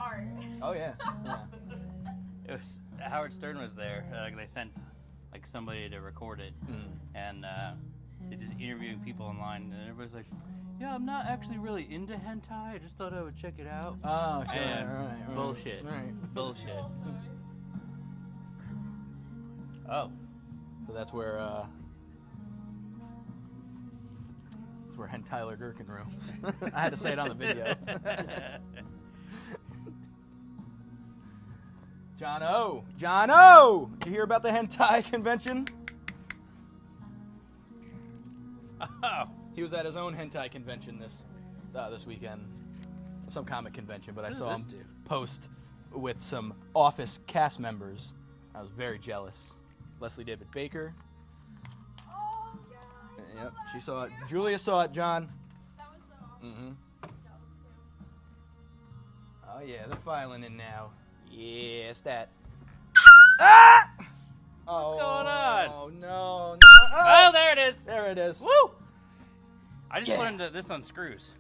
art. Oh yeah. It was Howard Stern was there. They sent like somebody to record it, and they just interviewing people online, and everybody's like, "Yeah, I'm not actually really into hentai. I just thought I would check it out." Oh, sure. And Right. bullshit. Right. Bullshit. Oh. So that's where Tyler Gherkin roams. I had to say it on the video. John O! Did you hear about the hentai convention? Oh. He was at his own hentai convention this weekend. Some comic convention, but I saw him post with some Office cast members. I was very jealous. Leslie David Baker. Oh, yeah. Yep, she saw it. Julia saw it, John. That was so awesome. Mm-hmm. Oh, yeah, they're filing in now. Yes, that. Ah! What's going on? Oh, no. Oh, there it is. There it is. Woo! I just learned that this unscrews.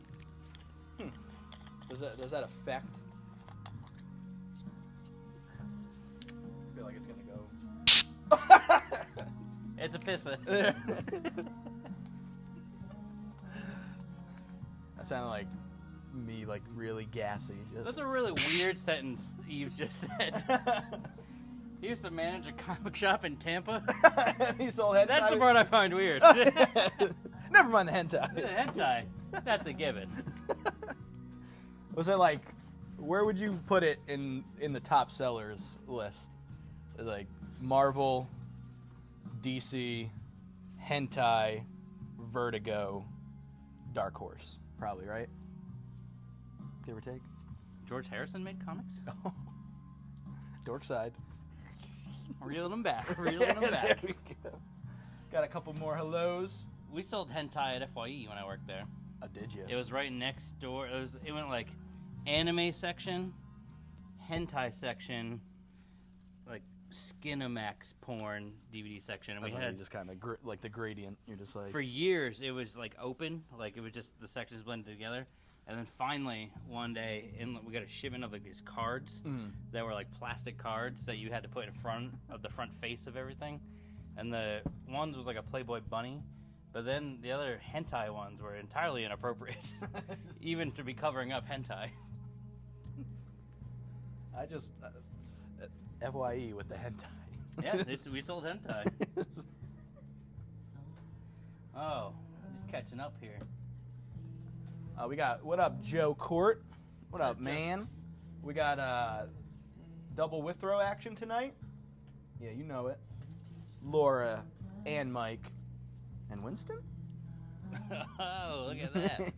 Does that affect? I feel like it's gonna go. It's a pissa. That sounded like me, like really gassy. That's a really weird sentence Eve just said. He used to manage a comic shop in Tampa. He sold hentai. That's the part I find weird. Never mind the hentai. Hentai. That's a given. Was it like, where would you put it in the top sellers list? Like Marvel, DC, hentai, Vertigo, Dark Horse, probably, right? Give or take. George Harrison made comics? Dork side. Reeling them back. Reeling them back. There we go. Got a couple more hellos. We sold hentai at FYE when I worked there. Oh, did you? It was right next door. It went like anime section, hentai section, like Skinamax porn DVD section, and we had just kind of like the gradient. You're just like for years it was like open, like it was just the sections blended together, and then finally one day we got a shipment of like these cards that were like plastic cards that you had to put in front of the front face of everything, and the ones was like a Playboy bunny. But then the other hentai ones were entirely inappropriate, even to be covering up hentai. I just FYE with the hentai. Yeah, we sold hentai. Oh, just catching up here. We got, what up, Joe Court? What up, man? We got double Withrow action tonight. Yeah, you know it. Laura and Mike. And Winston? Oh, look at that.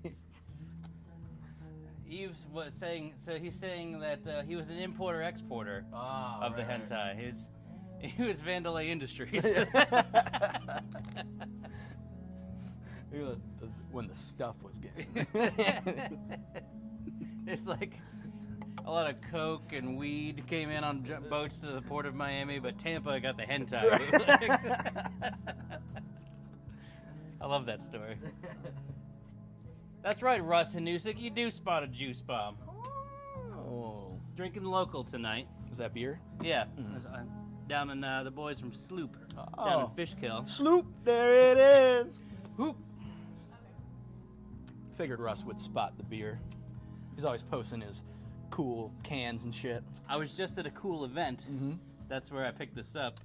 Eves was saying, so he's saying that he was an importer-exporter of the hentai. He was Vandalay Industries. When the stuff was getting. It's like a lot of coke and weed came in on boats to the port of Miami, but Tampa got the hentai. I love that story. That's right, Russ Hanusik. You do spot a juice bomb. Oh. Drinking local tonight. Is that beer? Yeah. Down in the boys from Sloop. Down in Fishkill. Sloop, there it is. Whoop. Figured Russ would spot the beer. He's always posting his cool cans and shit. I was just at a cool event. That's where I picked this up.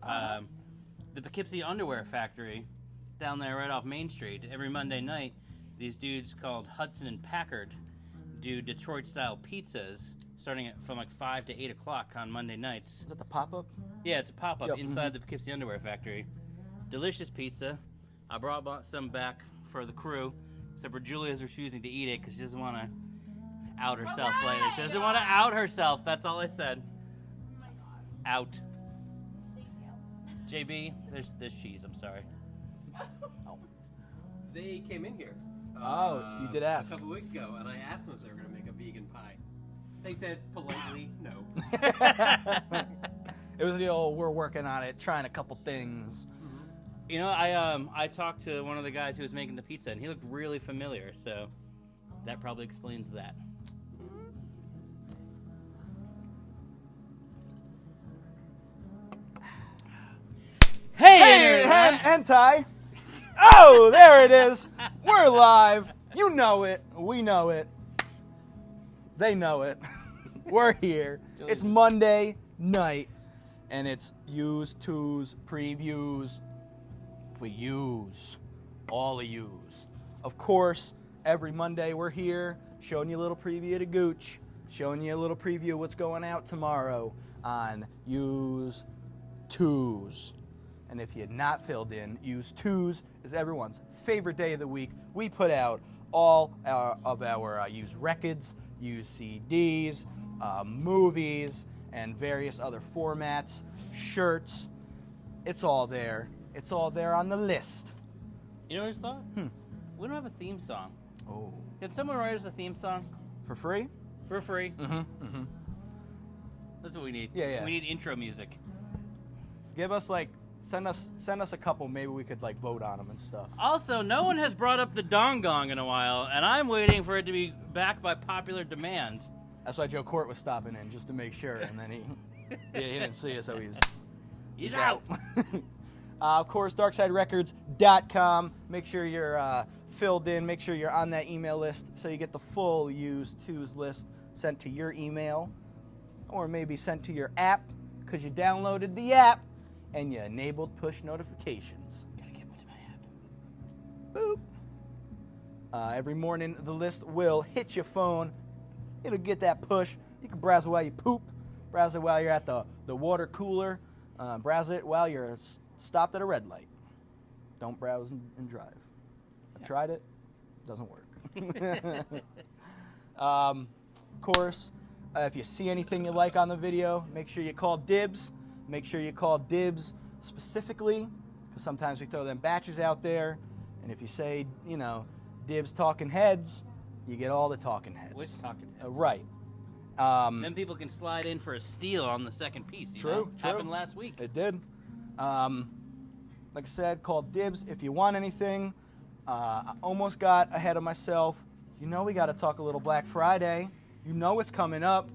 The Poughkeepsie Underwear Factory. Down there right off Main Street. Every Monday night, these dudes called Hudson and Packard do Detroit-style pizzas starting from like 5 to 8 o'clock on Monday nights. Is that the pop-up? Yeah, it's a pop-up inside the Poughkeepsie Underwear Factory. Delicious pizza. I brought some back for the crew, except for Julia's refusing to eat it because she doesn't want to out herself later. She doesn't want to out herself. That's all I said. Oh my god. Out. Thank you. JB, there's cheese. I'm sorry. They came in here. You did ask. A couple weeks ago, and I asked them if they were going to make a vegan pie. They said politely, no. It was the old, we're working on it, trying a couple things. You know, I talked to one of the guys who was making the pizza, and he looked really familiar, so that probably explains that. Hey, hentai. Oh, there it is. We're live. You know it. We know it. They know it. We're here. It's Monday night, and it's Use Twos previews for yous. All of yous. Of course, every Monday we're here showing you a little preview of the Gooch, showing you a little preview of what's going out tomorrow on Use Twos. And if you're not filled in, Use Twos is everyone's favorite day of the week. We put out all of our used records, used CDs, movies, and various other formats, shirts. It's all there. It's all there on the list. You know what I just thought? We don't have a theme song. Oh. Can someone write us a theme song For free? for free? Mm-hmm. That's what we need. Yeah. We need intro music. Give us send us a couple. Maybe we could vote on them and stuff. Also, no one has brought up the Dong Gong in a while, and I'm waiting for it to be back by popular demand. That's why Joe Court was stopping in just to make sure, and then he didn't see us, so He's out. Of course, DarksideRecords.com. Make sure you're filled in. Make sure you're on that email list so you get the full Use Twos list sent to your email, or maybe sent to your app because you downloaded the app and you enabled push notifications. Gotta get into my app. Boop. Every morning, the list will hit your phone. It'll get that push. You can browse it while you poop, browse it while you're at the water cooler, browse it while you're stopped at a red light. Don't browse and drive. I've tried it. Doesn't work. Of course, if you see anything you like on the video, make sure you call dibs. Make sure you call dibs specifically, because sometimes we throw them batches out there, and if you say, dibs talking heads, you get all the talking heads. Which talking heads? Right. Then people can slide in for a steal on the second piece. True. Happened last week. It did. Like I said, call dibs if you want anything. I almost got ahead of myself. We got to talk a little Black Friday. It's coming up.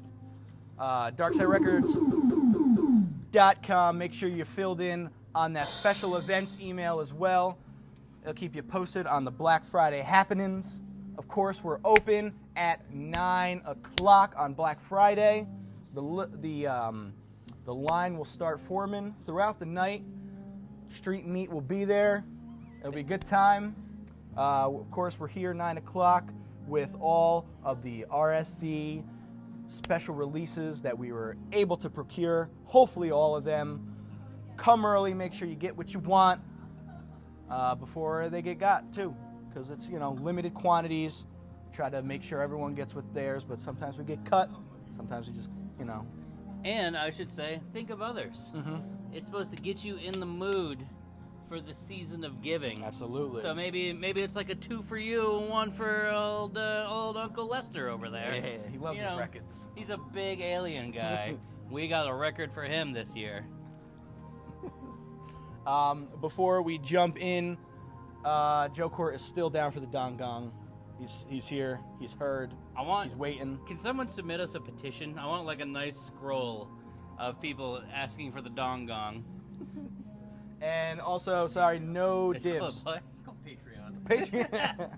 DarksideRecords.com. Make sure you're filled in on that special events email as well. It'll keep you posted on the Black Friday happenings. Of course, we're open at 9 o'clock on Black Friday. The line will start forming throughout the night. Street meat will be there. It'll be a good time. Of course, we're here 9 o'clock with all of the RSD special releases that we were able to procure. Hopefully all of them. Come early, make sure you get what you want before they get got too, because it's limited quantities. Try to make sure everyone gets what theirs, but sometimes we get cut. Sometimes we just And I should say, think of others. It's supposed to get you in the mood for the season of giving. Absolutely. So maybe it's like a 2 for you, 1 for old Uncle Lester over there. Yeah, he loves his records. He's a big alien guy. We got a record for him this year. Before we jump in, Joe Court is still down for the Dong Gong. He's here. He's heard. He's waiting. Can someone submit us a petition? I want a nice scroll of people asking for the Dong Gong. And also, sorry, no It's dibs. called It's called Patreon.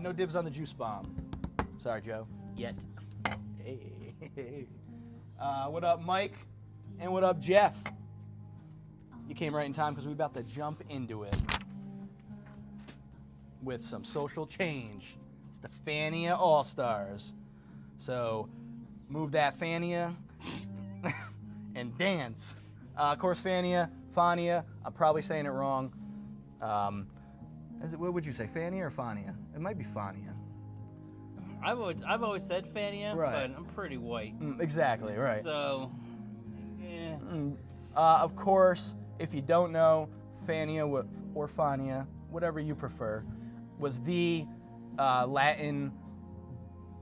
No dibs on the juice bomb. Sorry, Joe. Yet. Hey. What up, Mike? And what up, Jeff? You came right in time because we're about to jump into it with some social change. It's the Fania All-Stars. So, move that Fania and dance. Of course, Fania, I'm probably saying it wrong. What would you say, Fania or Fania? It might be Fania. I've always said Fania, Right. but I'm pretty white. Exactly, right. So, yeah. Of course, if you don't know, Fania or Fania, whatever you prefer, was the Latin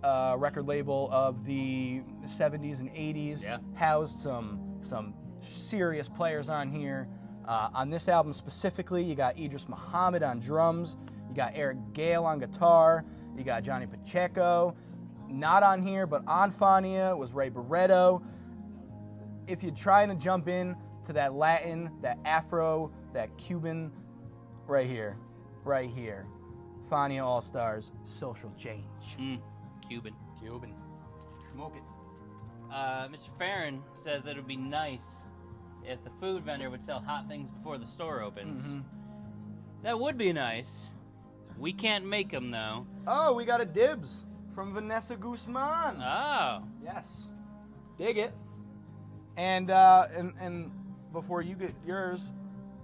record label of the 70s and 80s. Yeah. Housed some serious players on here. On this album specifically, you got Idris Muhammad on drums, you got Eric Gale on guitar, you got Johnny Pacheco. Not on here, but on Fania was Ray Barretto. If you're trying to jump in to that Latin, that Afro, that Cuban, right here. Right here. Fania All-Stars, Social Change. Cuban. Cuban. Smoke it. Mr. Farron says that it would be nice if the food vendor would sell hot things before the store opens. That would be nice. We can't make them, though. Oh, we got a dibs from Vanessa Guzman. Oh. Yes. Dig it. And before you get yours,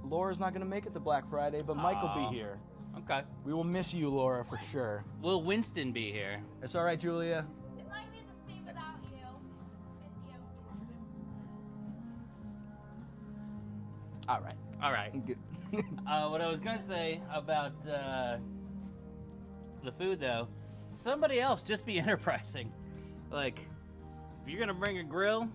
Laura's not going to make it to Black Friday, but Mike will Aw. be here. Okay. We will miss you, Laura, for sure. Will Winston be here? It's all right, Julia. It's not gonna be the same without you. Miss you. All right. All right. Good. What I was going to say about the food, though, somebody else just be enterprising. Like, if you're going to bring a grill,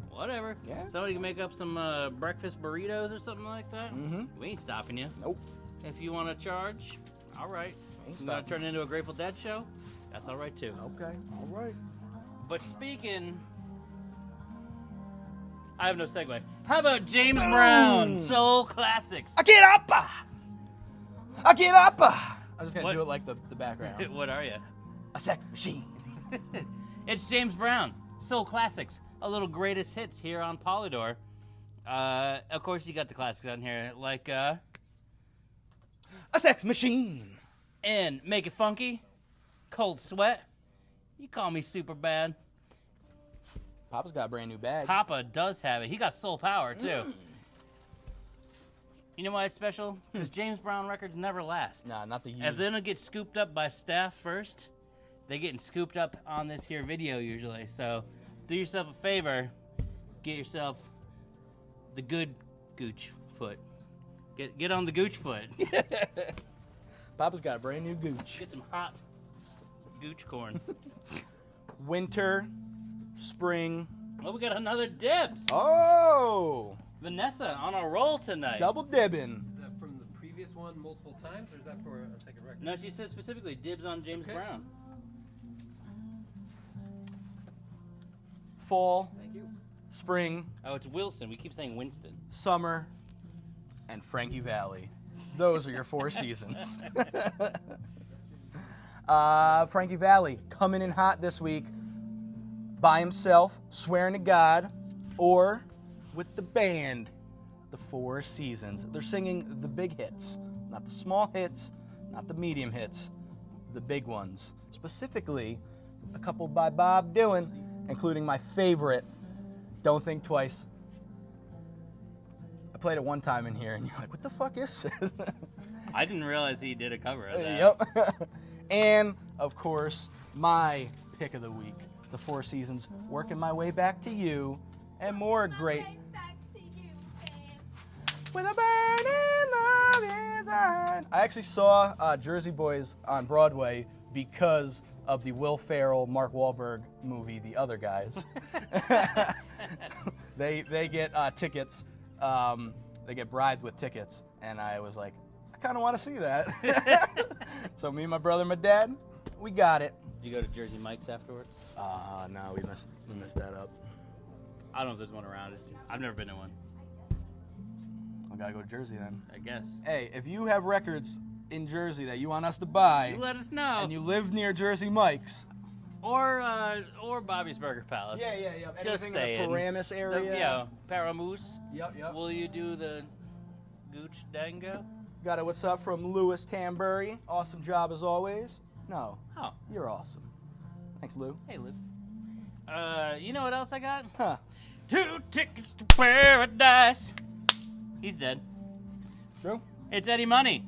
whatever. Yeah. Somebody can make up some breakfast burritos or something like that. We ain't stopping you. Nope. If you want to charge, all right. Ain't You want stopping. to turn it into a Grateful Dead show? That's all right, too. Okay. All right. But speaking... I have no segue. How about James Brown, Soul Classics? I get up. I get up. I'm just going What? to do it like the background. What are you? A sex machine. It's James Brown, Soul Classics, a little greatest hits here on Polydor. Of course, you got the classics on here, like, A sex machine. and Make It Funky, Cold Sweat, You Call Me Super Bad. Papa's got a brand new bag. Papa does have it. He got soul power, too. You know why it's special? Because James Brown records never last. Nah, not the used. If they don't get scooped up by staff first, they getting scooped up on this here video usually. So do yourself a favor, get yourself the good gooch foot. Get on the gooch foot. Papa's got a brand new gooch. Get some hot gooch corn. Winter, spring. Oh, we got another dibs. Oh, Vanessa on a roll tonight. double dibbing. Is that from the previous one multiple times, or is that for a second record? No, she said specifically dibs on James Okay. Brown. Fall, Thank you. spring, Oh, it's Wilson. We keep saying Winston. summer, and Frankie Valley. Those are your 4 seasons. Frankie Valley coming in hot this week by himself, swearing to God, or with the band, the 4 seasons. They're singing the big hits, not the small hits, not the medium hits, the big ones. Specifically, a couple by Bob Dylan, including my favorite, Don't Think Twice. I played it one time in here, and you're like, what the fuck is this? I didn't realize he did a cover of that. Yep. And, of course, my pick of the week, the 4 seasons, Working My Way Back to You, and more great. Back to you, babe. With a burning love inside. I actually saw Jersey Boys on Broadway because of the Will Ferrell, Mark Wahlberg movie, The Other Guys. They get tickets. They get bribed with tickets, and I was like, I kind of want to see that. So me and my brother and my dad, we got it. Did you go to Jersey Mike's afterwards? No, we messed that up. I don't know if there's one around. I've never been to one, I gotta go to Jersey then. I guess. Hey, if you have records in Jersey that you want us to buy, You let us know. and you live near Jersey Mike's, or Bobby's Burger Palace. yeah. Just Anything saying. in the Paramus area. Yeah, Paramoose. Yep. Will you do the Gooch Dango? Got a what's up from Lewis Tambury. Awesome job as always. No, Oh, you're awesome. Thanks, Lou. hey, Lou. You know what else I got? Huh. 2 tickets to paradise. He's dead. True? It's Eddie Money.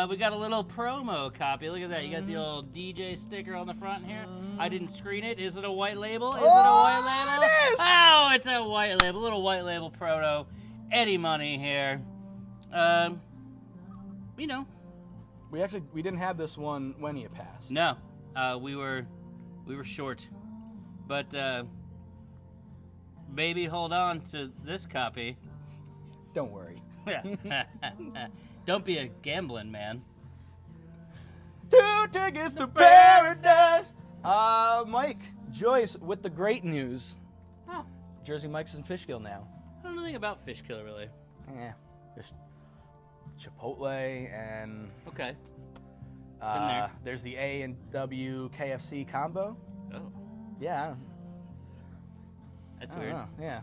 We got a little promo copy. Look at that. You got the old DJ sticker on the front here. I didn't screen it. Is it a white label? Is it a white label? it is! Oh, it's a white label. Little white label proto. Eddie Money here. You know. We didn't have this one when he had passed. No. We were short. But baby, hold on to this copy. Don't worry. Don't be a gambling man. 2 tickets to paradise. Mike, Joyce with the great news. Oh. Jersey Mike's in Fishkill now. I don't know anything about Fish Killer really. Yeah, just Chipotle and Okay. there. there's the A&W KFC combo. Oh, Yeah, that's I don't weird. know. Yeah,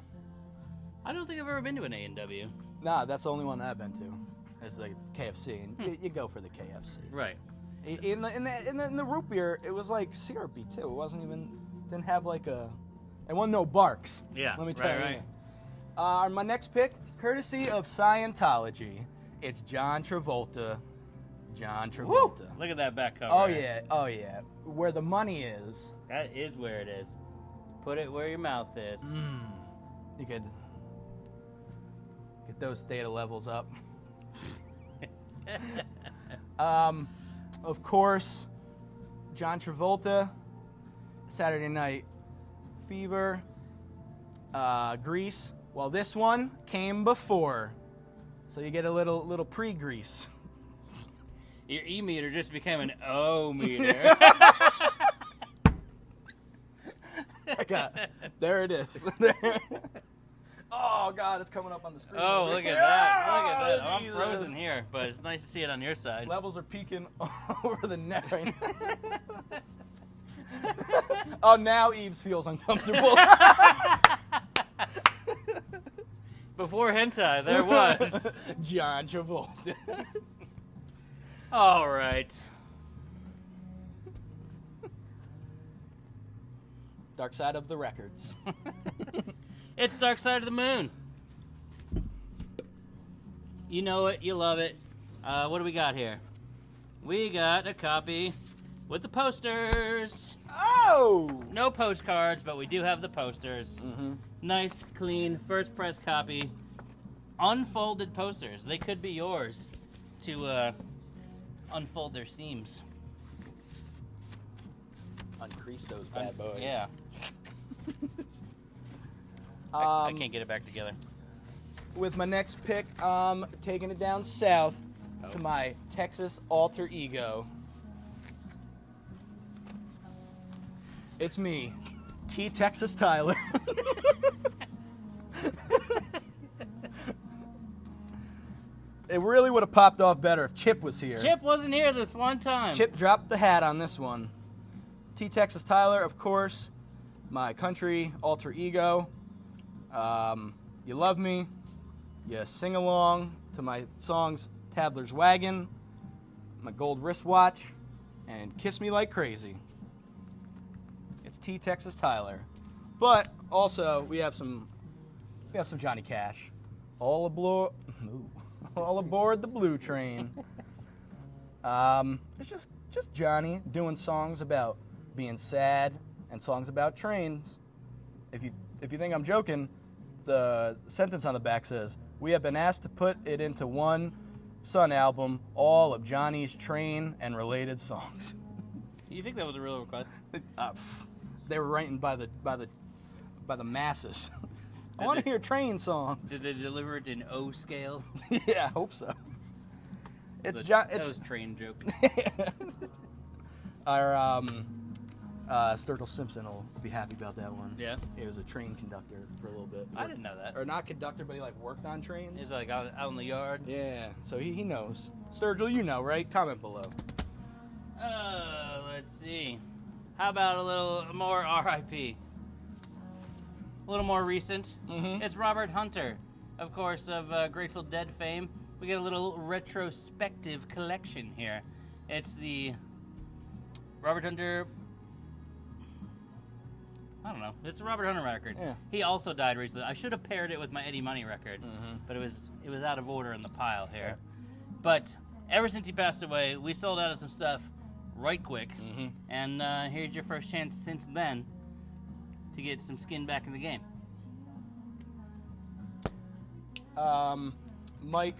I don't think I've ever been to an A&W. nah, that's the only one that I've been to. Is like KFC, and you go for the KFC. Right. In the root beer, it was like syrupy too. It wasn't even didn't have like a. It wasn't no barks. Yeah, Let me tell right, you. My next pick, courtesy of Scientology, it's John Travolta. John Travolta. Look at that back cover. Oh yeah, oh yeah. Where the money is. That is where it is. Put it where your mouth is. You could get those theta levels up. Of course, John Travolta, Saturday Night Fever, Grease. Well, this one came before, so you get a little pre-Grease. Your E meter just became an O meter. There it is. Oh God, it's coming up on the screen. Oh, over look at here. that. Look at that. I'm Jesus. frozen here, but it's nice to see it on your side. Levels are peaking over the net right now. Oh, now Eves feels uncomfortable. Before hentai, there was. John Travolta. All right. Dark Side of the Records. It's Dark Side of the Moon. You know it. You love it. What do we got here? We got a copy with the posters. Oh! No postcards, but we do have the posters. Mm-hmm. Nice, clean, first press copy. Unfolded posters. They could be yours to unfold their seams. Uncrease those bad boys. Yeah. I Um, can't get it back together. with my next pick, taking it down south to my Texas alter ego. It's me, T. Texas Tyler. It really would have popped off better if Chip was here. Chip wasn't here this one time. Chip dropped the hat on this one. T. Texas Tyler, of course, my country alter ego. You love me. You sing along to my songs Tabler's Wagon, my gold wristwatch, and Kiss Me Like Crazy. It's T. Texas Tyler. But also we have some Johnny Cash. All aboard the blue train. It's just Johnny doing songs about being sad and songs about trains. If you think I'm joking, the sentence on the back says, "We have been asked to put it into one Sun album, all of Johnny's train and related songs." You think that was a real request? They were writing by the masses. I want to hear train songs. Did they deliver it in O scale? Yeah, I hope so. It's That was train joke. Our Sturgill Simpson will be happy about that one. Yeah? He was a train conductor for a little bit. I didn't know that. Or not conductor, but he like worked on trains. He's like out in the yards. Yeah, so he knows. Sturgill, you know, right? Comment below. Let's see. How about a little more R.I.P.? A little more recent. Mhm. It's Robert Hunter, of course, of Grateful Dead fame. We get a little retrospective collection here. It's the Robert Hunter. I don't know. It's a Robert Hunter record. Yeah. He also died recently. I should have paired it with my Eddie Money record, but it was out of order in the pile here. But ever since he passed away, we sold out of some stuff right quick, and here's your first chance since then to get some skin back in the game. Mike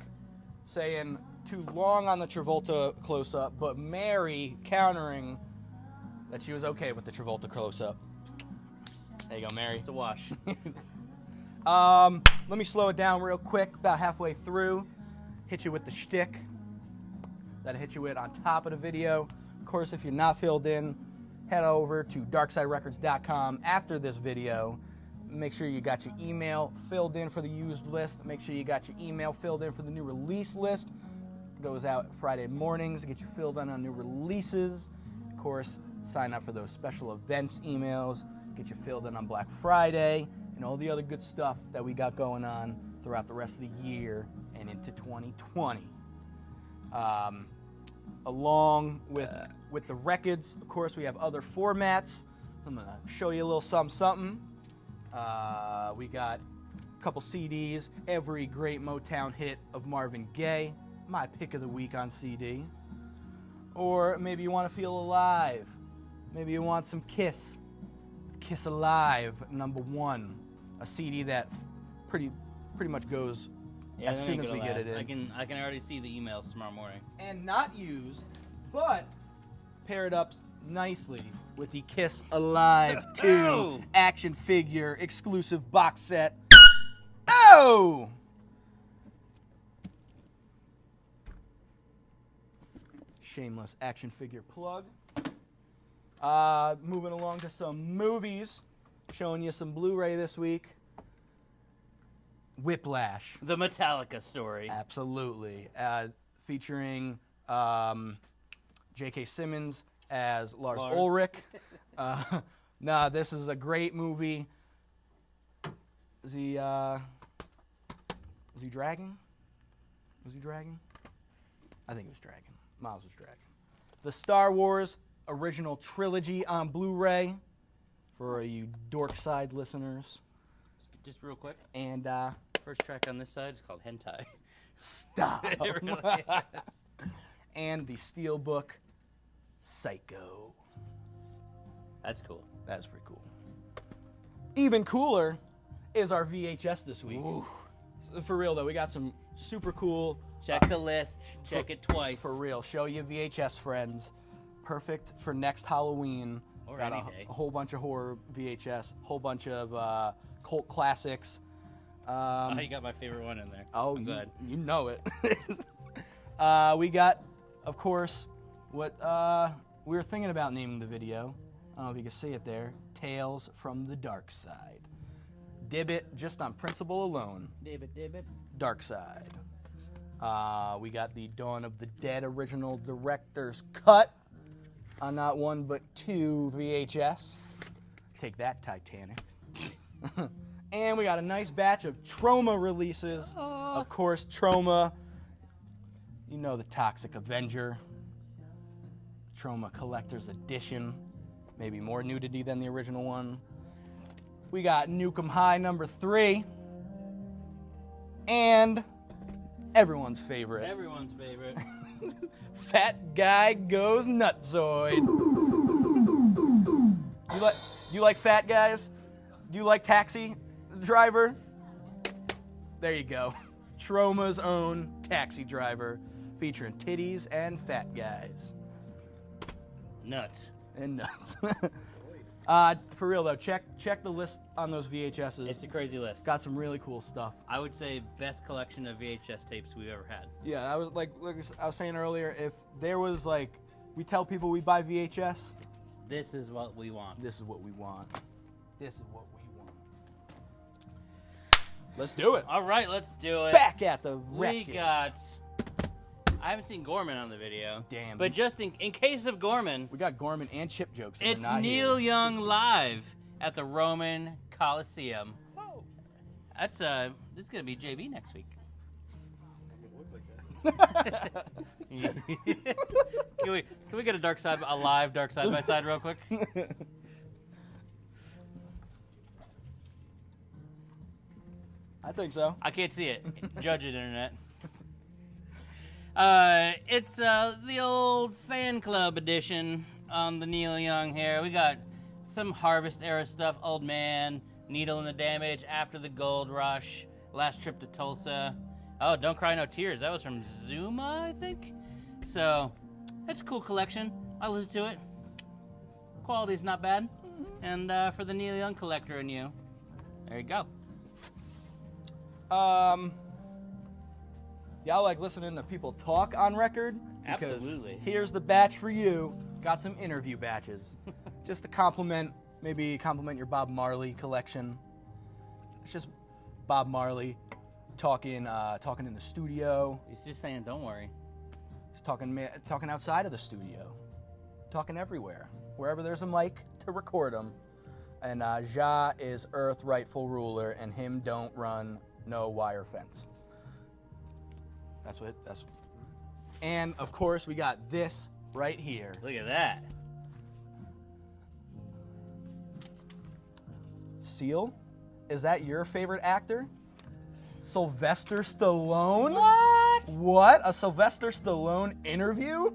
saying too long on the Travolta close-up, but Mary countering that she was okay with the Travolta close-up. There you go, Mary. It's a wash. Let me slow it down real quick, about halfway through. Hit you with the shtick that I hit you with on top of the video. Of course, if you're not filled in, head over to darksiderecords.com after this video. Make sure you got your email filled in for the used list. Make sure you got your email filled in for the new release list. It goes out Friday mornings. Get you filled in on new releases. Of course, sign up for those special events emails. Get you filled in on Black Friday and all the other good stuff that we got going on throughout the rest of the year and into 2020. Along with the records, of course, we have other formats. I'm going to show you a little something. We got a couple CDs, every great Motown hit of Marvin Gaye, my pick of the week on CD. Or maybe you want to feel alive. Maybe you want some Kiss. Kiss Alive, #1. A CD that pretty much goes Yeah, as that soon ain't as we gonna get it last. in. I can already see the emails tomorrow morning. And not used, but paired up nicely with the Kiss Alive 2 Oh! action figure exclusive box set. Oh! Shameless action figure plug. Moving along to some movies. Showing you some Blu-ray this week. Whiplash. The Metallica story. Absolutely. Featuring J.K. Simmons as Lars Ulrich. This is a great movie. Is he dragging? Was he dragging? I think he was dragging. Miles was dragging. The Star Wars original trilogy on Blu-ray for you Dorkside listeners. Just real quick. And First track on this side is called Hentai. stop. It really is. And the Steelbook Psycho. That's cool. That's pretty cool. Even cooler is our VHS this week. Ooh. For real though, we got some super cool. Check the list. Check it twice. For real, show you VHS friends. Perfect for next Halloween. Or got any a day. whole bunch of horror VHS, whole bunch of cult classics. Oh, you got my favorite one in there. Oh, I'm glad. you know it. We got, of course, what we were thinking about naming the video. I don't know if you can see it there. Tales from the Dark Side. Dib it just on principle alone. Dib it. Dark Side. We got the Dawn of the Dead original director's cut on not one but 2 VHS. Take that, Titanic. And we got a nice batch of Troma releases. Of course, Troma, you know, the Toxic Avenger. Troma Collector's Edition. Maybe more nudity than the original one. We got Nuke 'Em High #3. And everyone's favorite. Everyone's favorite. Fat Guy Goes Nutzoid. You like fat guys? Do you like Taxi Driver? There you go. Troma's own Taxi Driver, featuring titties and fat guys. Nuts. And nuts. For real though, check the list on those VHSs. It's a crazy list. Got some really cool stuff. I would say best collection of VHS tapes we've ever had. Yeah, I was like I was saying earlier, if there was like, we tell people we buy VHS, This is what we want. this is what we want. This is what we want. Let's do it. All right, let's do it. Back at the We records. got. I haven't seen Gorman on the video. Damn. But just in case of Gorman, We got Gorman and Chip jokes. And it's they're not Neil here. Young live at the Roman Coliseum. Whoa. That's this is gonna be JB next week. Can we get a live dark side by side real quick? I think so. I can't see it. Judge it, internet. It's the old fan club edition on the Neil Young here. We got some Harvest era stuff. Old Man, Needle in the Damage, After the Gold Rush, Last Trip to Tulsa. Oh, Don't Cry No Tears. That was from Zuma, I think. So, it's a cool collection. I listen to it. Quality's not bad. And for the Neil Young collector in you, there you go. Y'all like listening to people talk on record? Because Absolutely. Here's the batch for you. Got some interview batches. Just to compliment your Bob Marley collection. It's just Bob Marley talking in the studio. He's just saying, don't worry. He's talking outside of the studio, talking everywhere, wherever there's a mic to record him. And Ja is Earth rightful ruler, and him don't run no wire fence. That's. And of course we got this right here. Look at that. Seal, is that your favorite actor? Sylvester Stallone? What? A Sylvester Stallone interview?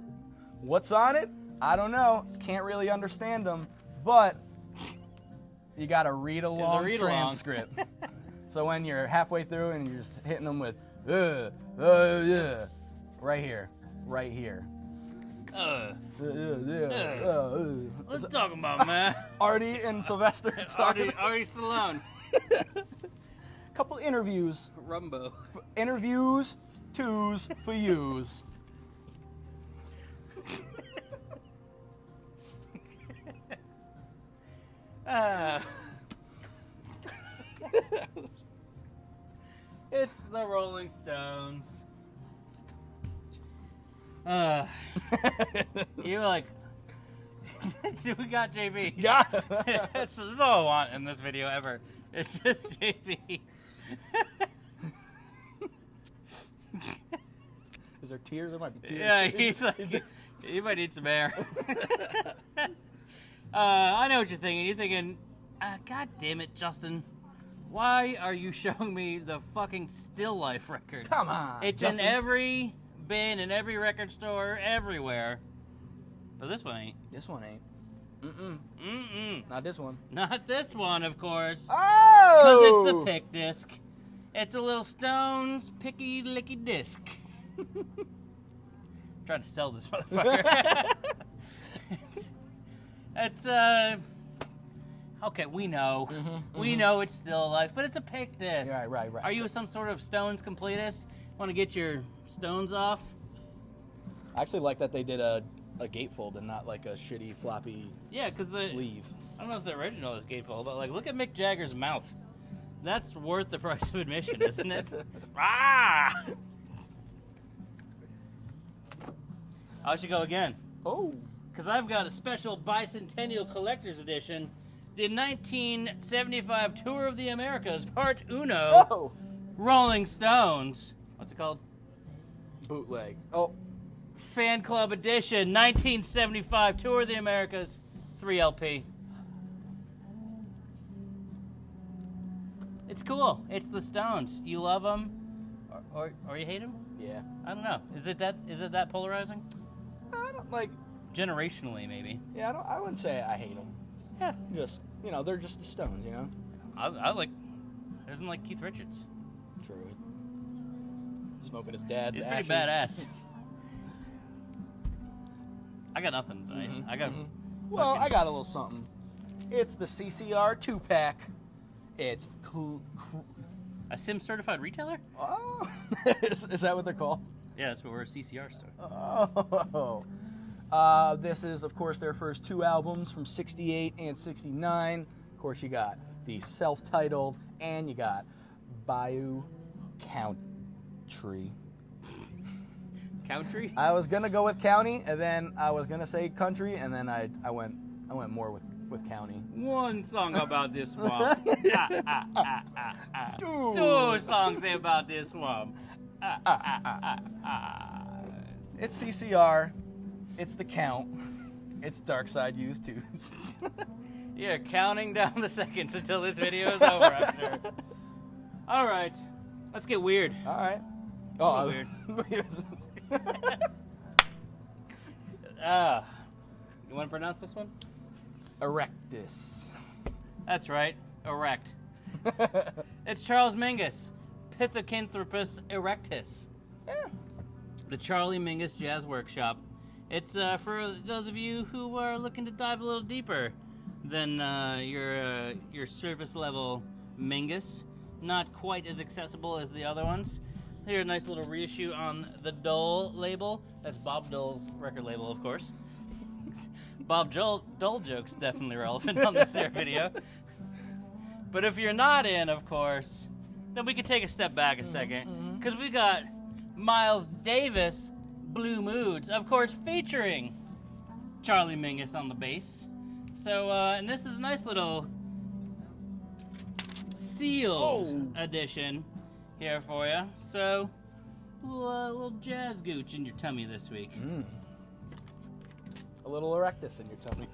What's on it? I don't know. Can't really understand them, but you gotta read along read-along. transcript. So when you're halfway through and you're just hitting them with, yeah, right here. Let's talk about, man. Artie and Sylvester. Artie Stallone. Couple interviews. Rumbo. Interviews, twos for yous. It's the Rolling Stones. You like. See, we got JB. Yeah. That's all I want in this video ever. It's just JB. Is there tears? There might be tears. Yeah, he's like, you might need some air. I know what you're thinking. You're thinking, God damn it, Justin. Why are you showing me the fucking Still Life record? Come on. It's Justin. in every bin, in every record store, everywhere. But this one ain't. This one ain't. Mm-mm. Not this one. Not this one, of course. Oh! Because it's the pick disc. It's a little Stones picky licky disc. Trying to sell this motherfucker. It's okay, we know. We know it's Still Life, but it's a pick disc. Right. Are you some sort of Stones completist? Want to get your Stones off? I actually like that they did a gatefold and not like a shitty floppy Yeah, because the sleeve. I don't know if the original is gatefold, but like, look at Mick Jagger's mouth. That's worth the price of admission, isn't it? Ah! I should go again. Oh. Because I've got a special bicentennial collector's edition. The 1975 Tour of the Americas, Part Uno, Oh. Rolling Stones. What's it called? Bootleg. Oh. Fan Club Edition, 1975 Tour of the Americas, 3LP. It's cool. It's the Stones. You love them, or you hate them? Yeah. I don't know. Is it that polarizing? I don't like. Generationally, maybe. Yeah, I wouldn't say I hate them. Yeah. Just they're just the Stones, you know. I like. I doesn't like Keith Richards. True. Smoking his dad's He's pretty ashes. badass. I got nothing tonight. I got. Well, I got a little something. It's the CCR 2-pack. It's A Sim certified retailer? Oh. Is that what they're called? Yeah, that's what we're a CCR store. Oh. This is, of course, their first two albums from 68 and 69. Of course, you got the self-titled, and you got Bayou Country. Country? I was gonna go with county, and then I was gonna say country, and then I went more with county. One song about this swamp. Two. Two songs about this swamp. It's CCR. It's the count. It's Dark Side Used to. You're counting down the seconds until this video is over, I'm sure. All right, let's get weird. All right. Oh, Weird. You want to pronounce this one? Erectus. That's right, erect. It's Charles Mingus, Pithecanthropus erectus. Yeah. The Charlie Mingus Jazz Workshop. It's for those of you who are looking to dive a little deeper than your surface level Mingus. Not quite as accessible as the other ones. Here's a nice little reissue on the Dole label. That's Bob Dole's record label, of course. Bob Dole jokes definitely relevant on this here video. But if you're not in, of course, then we can take a step back a second. Because we got Miles Davis, Blue Moods, of course, featuring Charlie Mingus on the bass. So, and this is a nice little sealed edition here for you. So, little jazz gooch in your tummy this week. A little erectus in your tummy.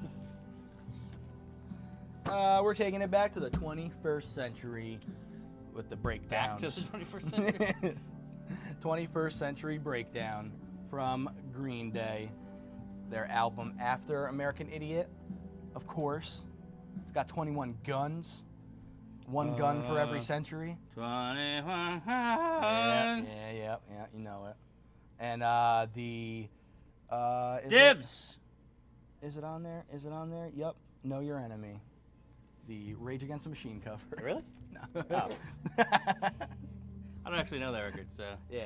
We're taking it back to the 21st century with the breakdowns. Back to the 21st century. 21st Century Breakdown from Green Day. Their album After American Idiot, of course. It's got 21 guns. One gun for every century. 21 Yeah, guns. you know it. And the... Dibs! Is it on there? Is it on there? Yep. Know Your Enemy. The Rage Against the Machine cover. Really? No. Oh. I don't actually know that record, so. Yeah,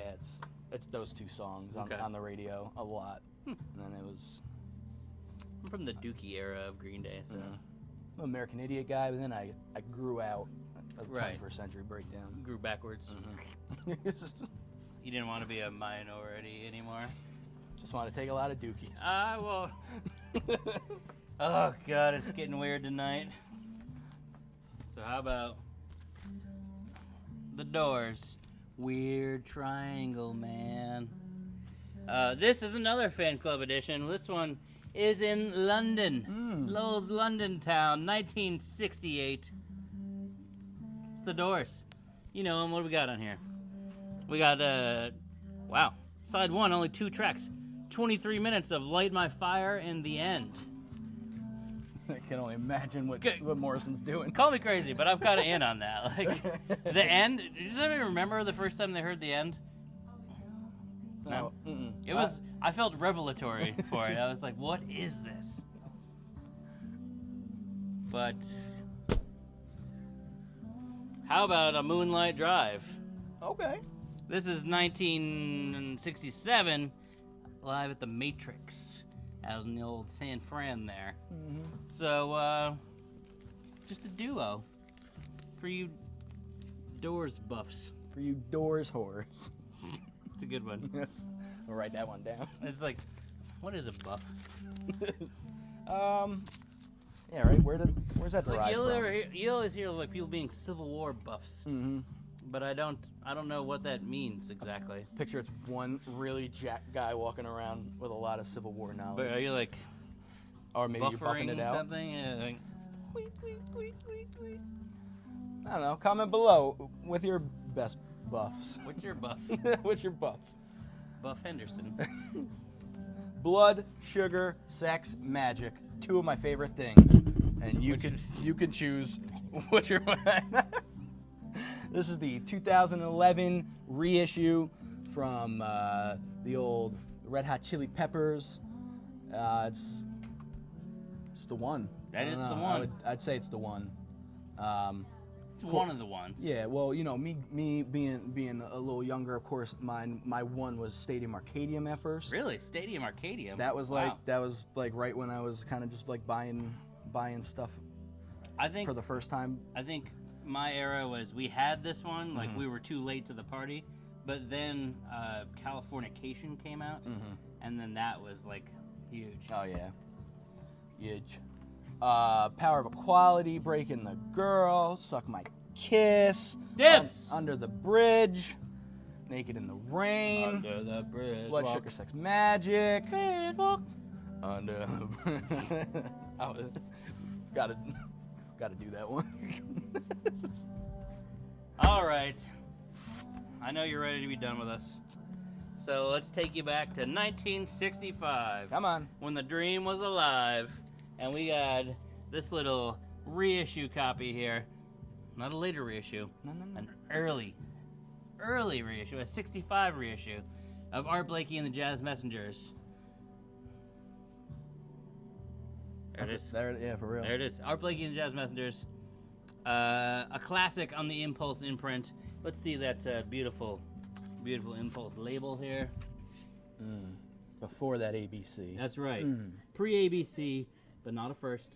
it's those two songs on, Okay. on the radio a lot. And then it was I'm from the Dookie era of Green Day, so. I'm an American Idiot guy, but then I grew out of the Right. 21st Century Breakdown. Grew backwards. You didn't want to be a minority anymore. Just want to take a lot of dookies. I won't. Oh, God, it's getting weird tonight. So, how about The Doors? Weird Triangle, man. This is another fan club edition. This one is in London. Old London town, 1968. It's The Doors. You know 'em. What do we got on here? We got, wow. Side 1, only 2 tracks. 23 minutes of Light My Fire and The End. I can only imagine what Good. Morrison's doing. Call me crazy, but I'm kind of in on that. Like, The End. Does anybody remember the first time they heard The End? No. Mm-mm. It was. I felt revelatory for it. I was like, "What is this?" But how about a Moonlight Drive? Okay. This is 1967, live at the Matrix, out in the old San Fran there. So, just a duo for you Doors buffs. For you Doors whores. It's a good one. Yes. I'll write that one down. It's like, what is a buff? Yeah, right. Where's that Like derived you always hear like people being Civil War buffs, from? but I don't know what that means exactly. Picture it's one really jacked guy walking around with a lot of Civil War knowledge. But are you like Or maybe you're buffing buffering it out. something? Yeah, like, I don't know. Comment below with your best buffs. what's your buff? What's your buff? Buff Henderson. Blood, sugar, sex, magic. 2 of my favorite things. And you can choose what your This is the 2011 reissue from the old Red Hot Chili Peppers. It's the one. That I don't is the know. one. I'd say it's the one. It's one of the ones. Yeah, well, you know, me being a little younger, of course, my one was Stadium Arcadium at first. Really, Stadium Arcadium. That was Wow. like right when I was kind of just like buying stuff I think for the first time. I think my era was we had this one, Mm-hmm. like we were too late to the party, but then Californication came out, and then that was like huge. Oh yeah, huge. Power of Equality, Breaking the Girl, Suck My Kiss, Dibs! Under the Bridge, Naked in the Rain, Under the bridge. Blood, walk. Sugar, Sex, Magic. Walk. Under the gotta do that one. All right. I know you're ready to be done with us. So let's take you back to 1965. Come on. When the dream was alive. And we got this little reissue copy here. Not a later reissue. No. An early reissue. A 65 reissue of Art Blakey and the Jazz Messengers. There it is. There, yeah, for real. There it is. Art Blakey and the Jazz Messengers. A classic on the Impulse imprint. Let's see that beautiful Impulse label here. Before that ABC. That's right. Pre-ABC, but not a first.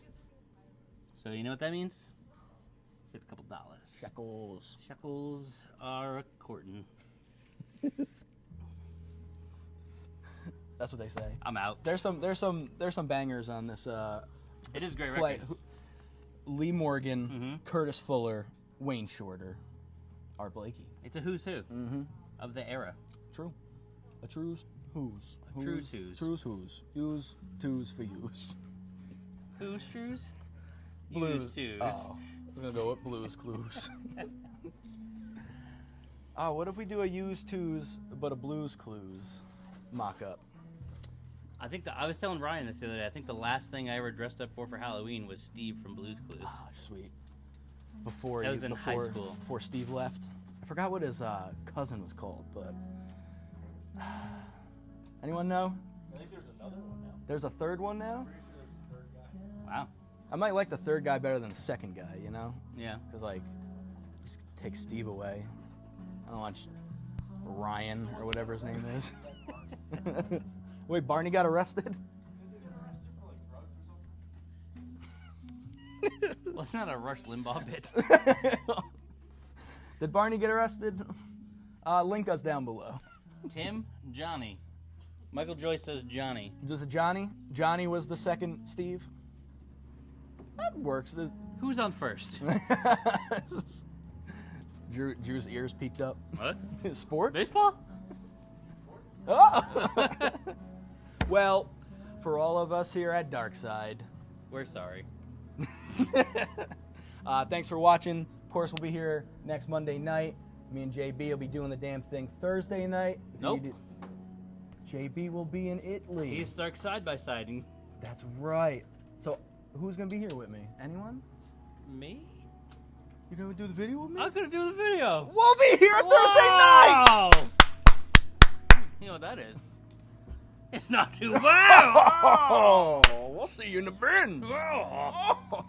So you know what that means? Save a couple dollars. Shekels. Shekels are courting. That's what they say. I'm out. There's some bangers on this. It is a great Play. record. Lee Morgan, Mhm. Curtis Fuller, Wayne Shorter, Art Blakey. It's a who's who Mm-hmm. of the era. True. A true's who's. true's who's. True's who's. Use twos for use. Who's shoes? Blues. Use twos. Oh, we're gonna go with Blues Clues. Oh, what if we do a use twos but a Blues Clues mock-up? I think I was telling Ryan this the other day. I think the last thing I ever dressed up for Halloween was Steve from Blue's Clues. Oh, sweet. Before That was in high before- school. Before Steve left. I forgot what his cousin was called, but anyone know? I think there's another one now. There's a third one now. Pretty sure there's a third guy. Wow. I might like the third guy better than the second guy, you know? Yeah. Because, like, just take Steve away. I don't want Ryan or whatever his name is. Wait, Barney got arrested? Did they get arrested for like drugs or something? Well, it's not a Rush Limbaugh bit. Did Barney get arrested? Link us down below. Tim, Johnny. Michael Joyce says Johnny. Is it Johnny? Johnny was the second Steve? That works. Who's on first? Drew's ears peeked up. What? Sport? Baseball? Oh! Well, for all of us here at Darkside, We're sorry. thanks for watching. Of course, we'll be here next Monday night. Me and JB will be doing the damn thing Thursday night. Nope. JB will be in Italy. He's stuck side by side. That's right. So, who's gonna be here with me? Anyone? Me? You gonna do the video with me? I'm gonna do the video. We'll be here Thursday night. Wow! You know what that is? It's not too bad. Oh, we'll see you in the bins. Oh. Oh.